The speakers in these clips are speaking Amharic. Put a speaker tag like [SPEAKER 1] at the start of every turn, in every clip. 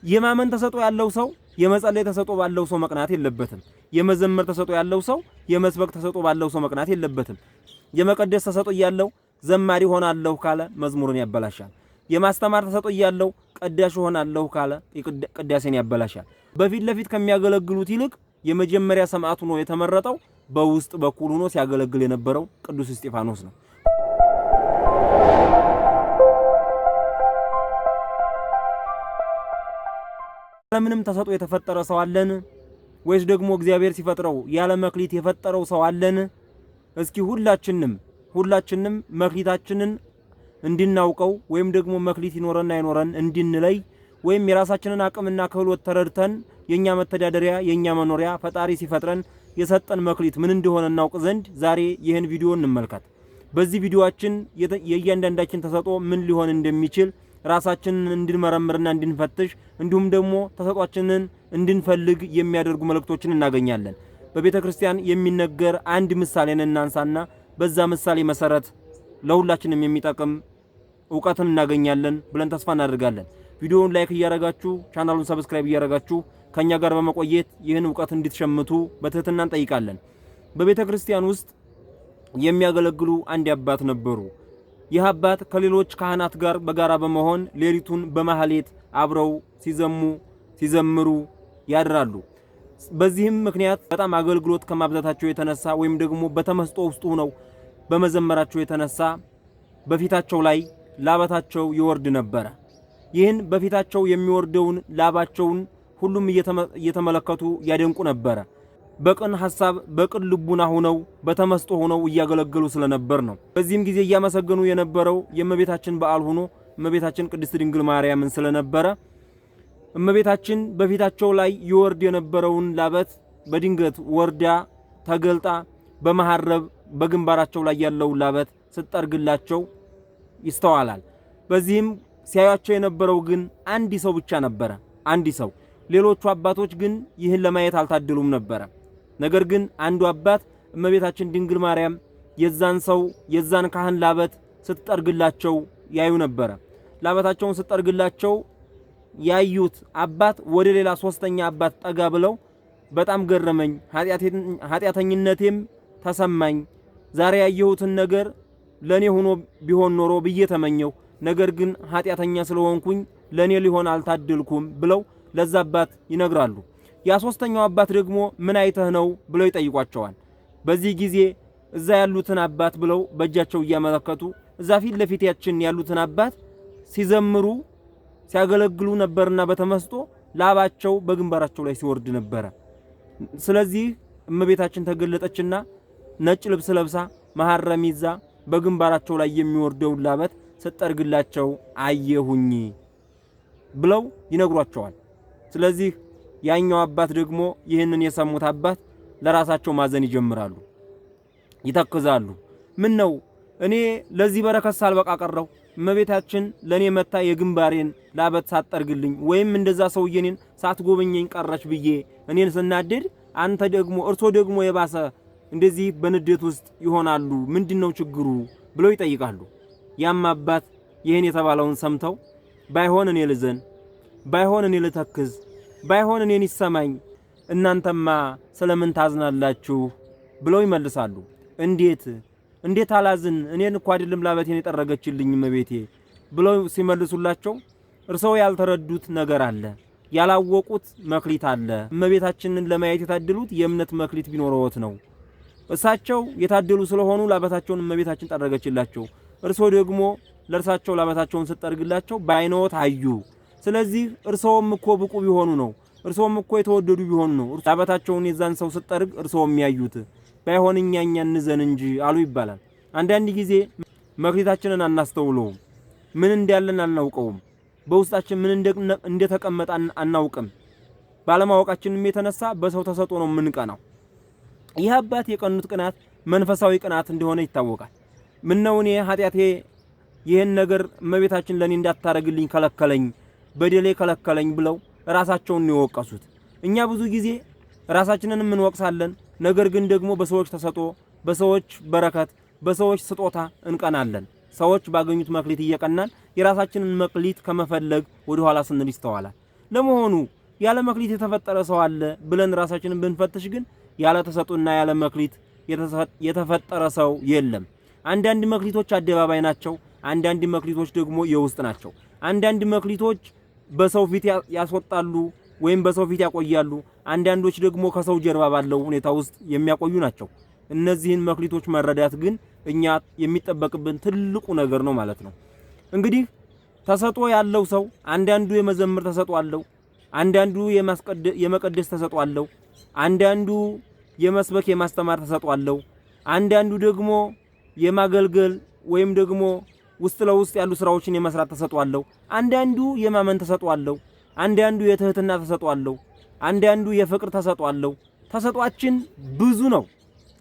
[SPEAKER 1] የማመን ተሰጦ ያለው ሰው የመጸለይ ተሰጦ ባለው ሰው መቅናት የለበትም። የመዘመር ተሰጦ ያለው ሰው የመስበክ ተሰጦ ባለው ሰው መቅናት የለበትም። የመቀደስ ተሰጦ ያለው ዘማሪ ሆናለሁ ካለ መዝሙርን ያበላሻል። የማስተማር ተሰጦ ያለው ቀዳሽ ሆናለሁ ካለ ቅዳሴን ያበላሻል። በፊት ለፊት ከሚያገለግሉት ይልቅ የመጀመሪያ ሰማዕቱ ነው የተመረጠው በውስጥ በኩል ሆኖ ሲያገለግል የነበረው ቅዱስ እስጢፋኖስ ነው። ለምንም ተሰጦ የተፈጠረ ሰው አለን ወይስ ደግሞ እግዚአብሔር ሲፈጥረው ያለ መክሊት የፈጠረው ሰው አለን? እስኪ ሁላችንም መክሊታችንን እንድናውቀው ወይም ደግሞ መክሊት ይኖረና አይኖረን እንድንለይ ወይም የራሳችንን አቅምና ክህሎት ተረድተን የኛ መተዳደሪያ የኛ መኖሪያ ፈጣሪ ሲፈጥረን የሰጠን መክሊት ምን እንደሆነ እናውቅ ዘንድ ዛሬ ይህን ቪዲዮ እንመልከት። በዚህ ቪዲዮአችን የእያንዳንዳችን ተሰጦ ምን ሊሆን እንደሚችል ራሳችንን እንድንመረምርና እንድንፈትሽ እንዲሁም ደግሞ ተሰጧችንን እንድንፈልግ የሚያደርጉ መልእክቶችን እናገኛለን። በቤተ ክርስቲያን የሚነገር አንድ ምሳሌን እናንሳና በዛ ምሳሌ መሰረት ለሁላችንም የሚጠቅም ዕውቀትን እናገኛለን ብለን ተስፋ እናደርጋለን። ቪዲዮውን ላይክ እያረጋችሁ ቻናሉን ሰብስክራይብ እያረጋችሁ ከኛ ጋር በመቆየት ይህን ዕውቀት እንድትሸምቱ በትህትና እንጠይቃለን። በቤተ ክርስቲያን ውስጥ የሚያገለግሉ አንድ አባት ነበሩ። ይህ አባት ከሌሎች ካህናት ጋር በጋራ በመሆን ሌሊቱን በማህሌት አብረው ሲዘምሩ ያድራሉ። በዚህም ምክንያት በጣም አገልግሎት ከማብዛታቸው የተነሳ ወይም ደግሞ በተመስጦ ውስጥ ሆነው በመዘመራቸው የተነሳ በፊታቸው ላይ ላባታቸው ይወርድ ነበር። ይህን በፊታቸው የሚወርደውን ላባቸውን ሁሉም እየተመለከቱ ያደንቁ ነበር። በቅን ሐሳብ በቅን ልቡና ሆነው በተመስጦ ሆነው እያገለገሉ ስለነበር ነው። በዚህም ጊዜ እያመሰገኑ የነበረው የእመቤታችን በዓል ሆኖ እመቤታችን ቅድስት ድንግል ማርያምን ስለነበረ እመቤታችን በፊታቸው ላይ ይወርድ የነበረውን ላበት በድንገት ወርዳ ተገልጣ በመሐረብ በግንባራቸው ላይ ያለው ላበት ስትጠርግላቸው ይስተዋላል። በዚህም ሲያያቸው የነበረው ግን አንድ ሰው ብቻ ነበረ። አንድ ሰው። ሌሎቹ አባቶች ግን ይህን ለማየት አልታደሉም ነበረ። ነገር ግን አንዱ አባት እመቤታችን ድንግል ማርያም የዛን ካህን ላበት ስትጠርግላቸው ያዩ ነበረ። ላበታቸውን ስትጠርግላቸው ያዩት አባት ወደ ሌላ ሶስተኛ አባት ጠጋ ብለው በጣም ገረመኝ፣ ኃጢአተኝነቴም ተሰማኝ፣ ዛሬ ያየሁትን ነገር ለኔ ሆኖ ቢሆን ኖሮ ብዬ ተመኘው፣ ነገር ግን ኃጢአተኛ ስለሆንኩኝ ለኔ ሊሆን አልታደልኩም ብለው ለዛ አባት ይነግራሉ። ያ ሶስተኛው አባት ደግሞ ምን አይተህ ነው ብለው ይጠይቋቸዋል። በዚህ ጊዜ እዛ ያሉትን አባት ብለው በእጃቸው እያመለከቱ እዛ ፊት ለፊታችን ያሉትን አባት ሲዘምሩ ሲያገለግሉ ነበርና በተመስጦ ላባቸው በግንባራቸው ላይ ሲወርድ ነበር። ስለዚህ እመቤታችን ተገለጠችና ነጭ ልብስ ለብሳ መሐረም ይዛ በግንባራቸው ላይ የሚወርደውን ላበት ስትጠርግላቸው አየሁኝ ብለው ይነግሯቸዋል። ስለዚህ ያኛው አባት ደግሞ ይህንን የሰሙት አባት ለራሳቸው ማዘን ይጀምራሉ፣ ይተክዛሉ። ምን ነው እኔ ለዚህ በረከት ሳልበቃ ቀረው? እመቤታችን ለኔ መታ የግንባሬን ላበት ሳትጠርግልኝ ወይም እንደዛ ሰውዬን ሳትጎበኘኝ ቀረች ብዬ እኔን ስናደድ አንተ ደግሞ እርሶ ደግሞ የባሰ እንደዚህ በንዴት ውስጥ ይሆናሉ። ምንድነው ችግሩ ብለው ይጠይቃሉ። ያም አባት ይህን የተባለውን ሰምተው ባይሆን እኔ ልዘን፣ ባይሆን እኔ ልተክዝ፣ ባይሆን እኔን ይሰማኝ፣ እናንተማ ስለምን ታዝናላችሁ ብለው ይመልሳሉ። እንዴት አላዝን? እኔን እኮ አይደለም ላበቴን የጠረገችልኝ እመቤቴ ብለው ሲመልሱላቸው እርሰው ያልተረዱት ነገር አለ፣ ያላወቁት መክሊት አለ። እመቤታችንን ለማየት የታደሉት የእምነት መክሊት ቢኖረውት ነው። እሳቸው የታደሉ ስለሆኑ ላበታቸውን እመቤታችን ጠረገችላቸው። እርሶ ደግሞ ለእርሳቸው ላበታቸውን ስትጠርግላቸው ባይኖት አዩ። ስለዚህ እርሶም እኮ ብቁ ቢሆኑ ነው፣ እርሶም እኮ የተወደዱ ቢሆኑ ነው ላበታቸውን የዛን ሰው ስትጠርግ እርሶም ያዩት። ባይሆን እኛ እንዘን እንጂ አሉ ይባላል። አንዳንድ ጊዜ መክሊታችንን አናስተውለውም፣ ምን እንዳለን አናውቀውም፣ በውስጣችን ምን እንደተቀመጠ አናውቅም። ባለማወቃችንም የተነሳ በሰው ተሰጦ ነው የምንቀናው። ይህ አባት የቀኑት ቅናት መንፈሳዊ ቅናት እንደሆነ ይታወቃል። ምን ነው እኔ ኃጢአቴ ይህን ነገር እመቤታችን ለኔ እንዳታረግልኝ ከለከለኝ፣ በደሌ ከለከለኝ ብለው ራሳቸውን ነው የወቀሱት። እኛ ብዙ ጊዜ ራሳችንን እንወቅሳለን። ነገር ግን ደግሞ በሰዎች ተሰጦ፣ በሰዎች በረከት፣ በሰዎች ስጦታ እንቀናለን። ሰዎች ባገኙት መክሊት እየቀናን የራሳችንን መክሊት ከመፈለግ ወደ ኋላ ስንል ይስተዋላል። ለመሆኑ ያለ መክሊት የተፈጠረ ሰው አለ ብለን ራሳችንን ብንፈትሽ ግን ያለ ተሰጦና ያለ መክሊት የተፈጠረ ሰው የለም። አንዳንድ መክሊቶች አደባባይ ናቸው፣ አንዳንድ መክሊቶች ደግሞ የውስጥ ናቸው። አንዳንድ መክሊቶች በሰው ፊት ያስወጣሉ ወይም በሰው ፊት ያቆያሉ። አንዳንዶች ደግሞ ከሰው ጀርባ ባለው ሁኔታ ውስጥ የሚያቆዩ ናቸው። እነዚህን መክሊቶች መረዳት ግን እኛ የሚጠበቅብን ትልቁ ነገር ነው ማለት ነው። እንግዲህ ተሰጦ ያለው ሰው አንዳንዱ የመዘምር ተሰጦ አለው፣ አንዳንዱ የመቀደስ ተሰጦ አለው፣ አንዳንዱ የመስበክ የማስተማር ተሰጦ አለው፣ አንዳንዱ ደግሞ የማገልገል ወይም ደግሞ ውስጥ ለውስጥ ያሉ ስራዎችን የመስራት ተሰጦ አለው፣ አንዳንዱ የማመን ተሰጦ አለው፣ አንዳንዱ የትህትና ተሰጦ አለው፣ አንዳንዱ የፍቅር ተሰጦ አለው። ተሰጧችን ብዙ ነው።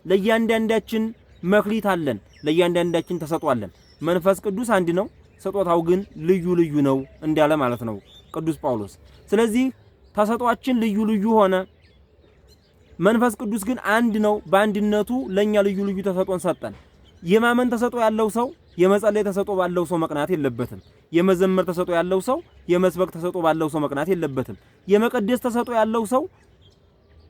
[SPEAKER 1] ለእያንዳንዳችን መክሊት አለን፣ ለእያንዳንዳችን ተሰጦ አለን። መንፈስ ቅዱስ አንድ ነው፣ ስጦታው ግን ልዩ ልዩ ነው እንዳለ ማለት ነው ቅዱስ ጳውሎስ። ስለዚህ ተሰጧችን ልዩ ልዩ ሆነ፣ መንፈስ ቅዱስ ግን አንድ ነው። በአንድነቱ ለኛ ልዩ ልዩ ተሰጦን ሰጠን። የማመን ተሰጦ ያለው ሰው የመጸለይ ተሰጦ ባለው ሰው መቅናት የለበትም። የመዘመር ተሰጦ ያለው ሰው የመስበክ ተሰጦ ባለው ሰው መቅናት የለበትም። የመቀደስ ተሰጦ ያለው ሰው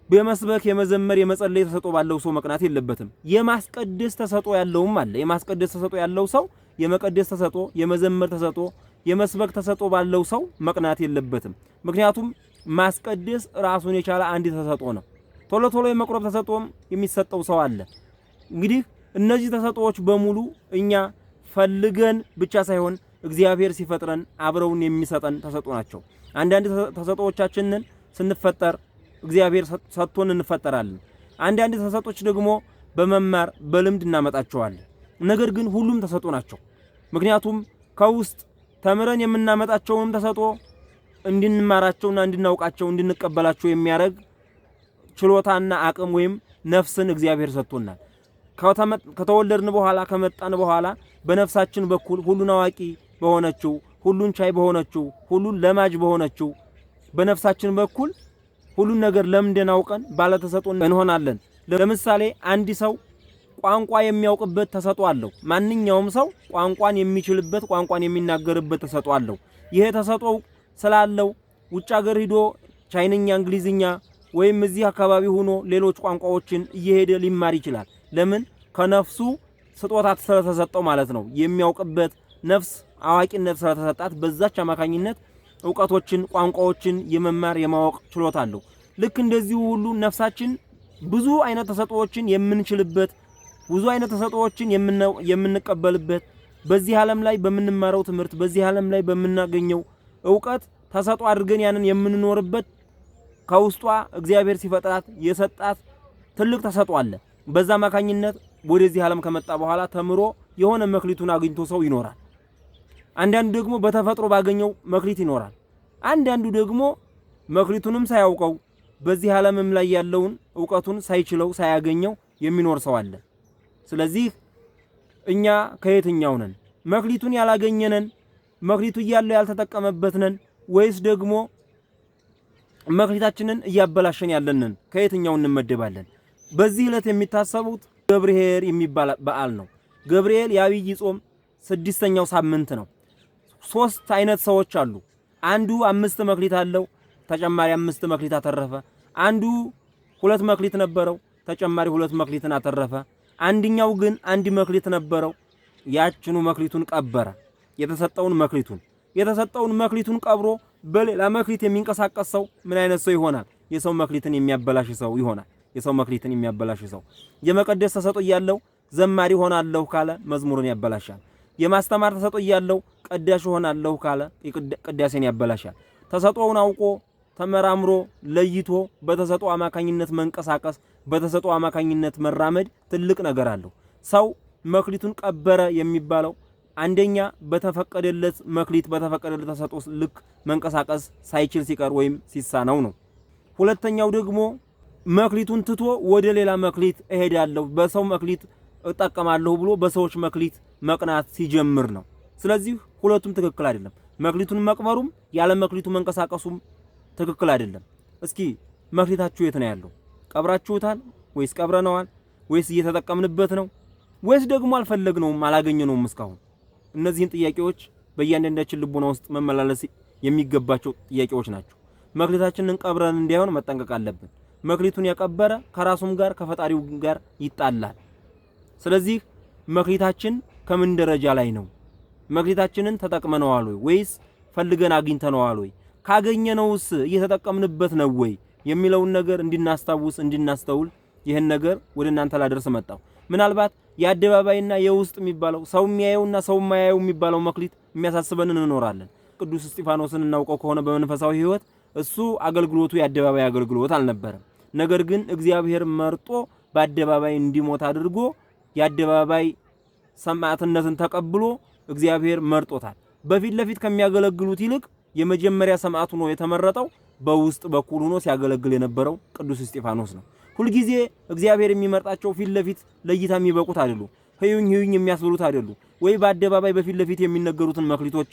[SPEAKER 1] በመስበክ የመዘመር የመጸለይ ተሰጦ ባለው ሰው መቅናት የለበትም። የማስቀደስ ተሰጦ ያለውም አለ። የማስቀደስ ተሰጦ ያለው ሰው የመቀደስ ተሰጦ፣ የመዘመር ተሰጦ፣ የመስበክ ተሰጦ ባለው ሰው መቅናት የለበትም። ምክንያቱም ማስቀደስ ራሱን የቻለ አንድ ተሰጦ ነው። ቶሎ ቶሎ የመቁረብ ተሰጦም የሚሰጠው ሰው አለ። እንግዲህ እነዚህ ተሰጦዎች በሙሉ እኛ ፈልገን ብቻ ሳይሆን እግዚአብሔር ሲፈጥረን አብረውን የሚሰጠን ተሰጦ ናቸው። አንዳንድ ተሰጦዎቻችንን ስንፈጠር እግዚአብሔር ሰጥቶን እንፈጠራለን። አንዳንድ ተሰጦች ደግሞ በመማር በልምድ እናመጣቸዋለን። ነገር ግን ሁሉም ተሰጦ ናቸው። ምክንያቱም ከውስጥ ተምረን የምናመጣቸውንም ተሰጦ እንድንማራቸውና እንድናውቃቸው እንድንቀበላቸው የሚያደርግ ችሎታና አቅም ወይም ነፍስን እግዚአብሔር ሰጥቶናል። ከተወለድን በኋላ ከመጣን በኋላ በነፍሳችን በኩል ሁሉን አዋቂ በሆነችው ሁሉን ቻይ በሆነችው ሁሉን ለማጅ በሆነችው በነፍሳችን በኩል ሁሉን ነገር ለምንድን አውቀን ባለተሰጦ እንሆናለን። ለምሳሌ አንድ ሰው ቋንቋ የሚያውቅበት ተሰጦ አለው። ማንኛውም ሰው ቋንቋን የሚችልበት ቋንቋን የሚናገርበት ተሰጦ አለው። ይሄ ተሰጦ ስላለው ውጭ ሀገር ሂዶ ቻይንኛ፣ እንግሊዝኛ ወይም እዚህ አካባቢ ሆኖ ሌሎች ቋንቋዎችን እየሄደ ሊማር ይችላል። ለምን? ከነፍሱ ስጦታ ስለተሰጠው ማለት ነው። የሚያውቅበት ነፍስ አዋቂነት ስለተሰጣት በዛች አማካኝነት ዕውቀቶችን ቋንቋዎችን የመማር የማወቅ ችሎታ አለው። ልክ እንደዚሁ ሁሉ ነፍሳችን ብዙ አይነት ተሰጦዎችን የምንችልበት ብዙ አይነት ተሰጦዎችን የምንቀበልበት በዚህ ዓለም ላይ በምንማረው ትምህርት በዚህ ዓለም ላይ በምናገኘው ዕውቀት ተሰጦ አድርገን ያንን የምንኖርበት ከውስጧ እግዚአብሔር ሲፈጥራት የሰጣት ትልቅ ተሰጦ አለ። በዛ አማካኝነት ወደዚህ ዓለም ከመጣ በኋላ ተምሮ የሆነ መክሊቱን አግኝቶ ሰው ይኖራል። አንዳንዱ ደግሞ በተፈጥሮ ባገኘው መክሊት ይኖራል። አንዳንዱ ደግሞ መክሊቱንም ሳያውቀው በዚህ ዓለምም ላይ ያለውን ዕውቀቱን ሳይችለው ሳያገኘው የሚኖር ሰው አለ። ስለዚህ እኛ ከየትኛው ነን? መክሊቱን ያላገኘነን መክሊቱ እያለ ያልተጠቀመበት ነን ወይስ ደግሞ መክሊታችንን እያበላሸን ያለንን? ከየትኛው እንመደባለን? በዚህ ዕለት የሚታሰቡት ገብርኄር የሚባል በዓል ነው። ገብርኄር የአብይ ጾም 6ኛው ሳምንት ነው። 3 አይነት ሰዎች አሉ። አንዱ 5 መክሊት አለው፣ ተጨማሪ 5 መክሊት አተረፈ። አንዱ 2 መክሊት ነበረው፣ ተጨማሪ 2 መክሊትን አተረፈ። አንድኛው ግን 1 መክሊት ነበረው፣ ያችኑ መክሊቱን ቀበረ። የተሰጠውን መክሊቱን ቀብሮ በሌላ መክሊት የሚንቀሳቀስ ሰው ምን አይነት ሰው ይሆናል? የሰው መክሊትን የሚያበላሽ ሰው ይሆናል። የሰው መክሊትን የሚያበላሽ ሰው የመቀደስ ተሰጦ እያለው ዘማሪ ሆናለሁ ካለ መዝሙርን ያበላሻል። የማስተማር ተሰጦ እያለው ቀዳሽ ሆናለሁ ካለ ቅዳሴን ያበላሻል። ተሰጦውን አውቆ ተመራምሮ ለይቶ በተሰጦ አማካኝነት መንቀሳቀስ በተሰጦ አማካኝነት መራመድ ትልቅ ነገር አለው። ሰው መክሊቱን ቀበረ የሚባለው አንደኛ በተፈቀደለት መክሊት በተፈቀደለት ተሰጦ ልክ መንቀሳቀስ ሳይችል ሲቀር ወይም ሲሳነው ነው። ሁለተኛው ደግሞ መክሊቱን ትቶ ወደ ሌላ መክሊት እሄዳለሁ በሰው መክሊት እጠቀማለሁ ብሎ በሰዎች መክሊት መቅናት ሲጀምር ነው። ስለዚህ ሁለቱም ትክክል አይደለም። መክሊቱን መቅበሩም ያለ መክሊቱ መንቀሳቀሱም ትክክል አይደለም። እስኪ መክሊታችሁ የት ነው ያለው? ቀብራችሁታል ወይስ ቀብረነዋል ወይስ እየተጠቀምንበት ነው ወይስ ደግሞ አልፈለግነውም አላገኘነውም እስካሁን? እነዚህን ጥያቄዎች በእያንዳንዳችን ልቦና ውስጥ መመላለስ የሚገባቸው ጥያቄዎች ናቸው። መክሊታችንን ቀብረን እንዳይሆን መጠንቀቅ አለብን። መክሊቱን ያቀበረ ከራሱም ጋር ከፈጣሪው ጋር ይጣላል። ስለዚህ መክሊታችን ከምን ደረጃ ላይ ነው? መክሊታችንን ተጠቅመነዋል ወይስ ፈልገን አግኝተነዋል ወይ? ካገኘነውስ እየተጠቀምንበት ነው ወይ የሚለውን ነገር እንድናስታውስ እንድናስተውል ይህን ነገር ወደ እናንተ ላደርስ መጣው። ምናልባት የአደባባይና የውስጥ የሚባለው ሰው የሚያየውና ሰው የማያየው የሚባለው መክሊት የሚያሳስበን እንኖራለን። ቅዱስ እስጢፋኖስን እናውቀው ከሆነ በመንፈሳዊ ሕይወት እሱ አገልግሎቱ የአደባባይ አገልግሎት አልነበረም። ነገር ግን እግዚአብሔር መርጦ በአደባባይ እንዲሞት አድርጎ የአደባባይ ሰማዕትነትን ተቀብሎ እግዚአብሔር መርጦታል። በፊት ለፊት ከሚያገለግሉት ይልቅ የመጀመሪያ ሰማዕቱ ነው የተመረጠው። በውስጥ በኩል ሆኖ ሲያገለግል የነበረው ቅዱስ እስጢፋኖስ ነው። ሁልጊዜ እግዚአብሔር የሚመርጣቸው ፊት ለፊት ለይታ የሚበቁት አይደሉ፣ ህዩኝ የሚያስብሉት አይደሉ፣ ወይ በአደባባይ በፊት ለፊት የሚነገሩትን መክሊቶች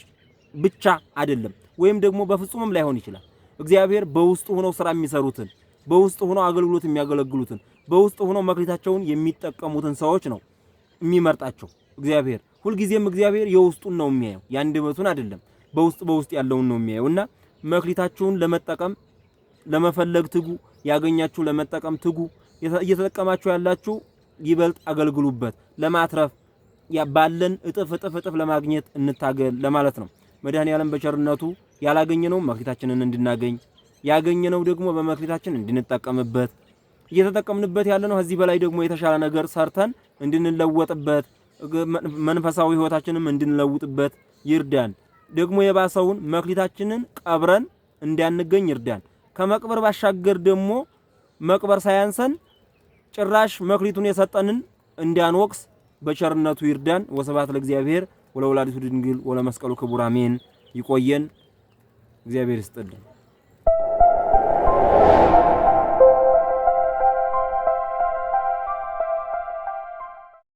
[SPEAKER 1] ብቻ አይደለም፣ ወይም ደግሞ በፍጹምም ላይሆን ይችላል። እግዚአብሔር በውስጥ ሆነው ስራ የሚሰሩትን፣ በውስጥ ሆነው አገልግሎት የሚያገለግሉትን፣ በውስጥ ሆነው መክሊታቸውን የሚጠቀሙትን ሰዎች ነው የሚመርጣቸው። እግዚአብሔር ሁልጊዜም እግዚአብሔር የውስጡን ነው የሚያየው፣ የአንደበቱን አይደለም፣ በውስጥ ያለውን ነው የሚያየውና መክሊታችሁን ለመጠቀም ለመፈለግ ትጉ፣ ያገኛችሁ ለመጠቀም ትጉ። እየተጠቀማችሁ ያላችሁ ይበልጥ አገልግሉበት፣ ለማትረፍ ባለን እጥፍ ለማግኘት እንታገል ለማለት ነው። መድኃኔዓለም በቸርነቱ ያላገኘነው መክሊታችንን እንድናገኝ፣ ያገኘነው ደግሞ በመክሊታችን እንድንጠቀምበት፣ እየተጠቀምንበት ያለነው ከዚህ በላይ ደግሞ የተሻለ ነገር ሰርተን እንድንለወጥበት፣ መንፈሳዊ ህይወታችንም እንድንለውጥበት ይርዳን። ደግሞ የባሰውን መክሊታችንን ቀብረን እንዳንገኝ ይርዳን። ከመቅበር ባሻገር ደግሞ መቅበር ሳያንሰን ጭራሽ መክሊቱን የሰጠንን እንዳንወቅስ በቸርነቱ ይርዳን። ወስብሐት ለእግዚአብሔር ወለወላዲቱ ድንግል ወለመስቀሉ ክቡር አሜን። ይቆየን። እግዚአብሔር ይስጥልን።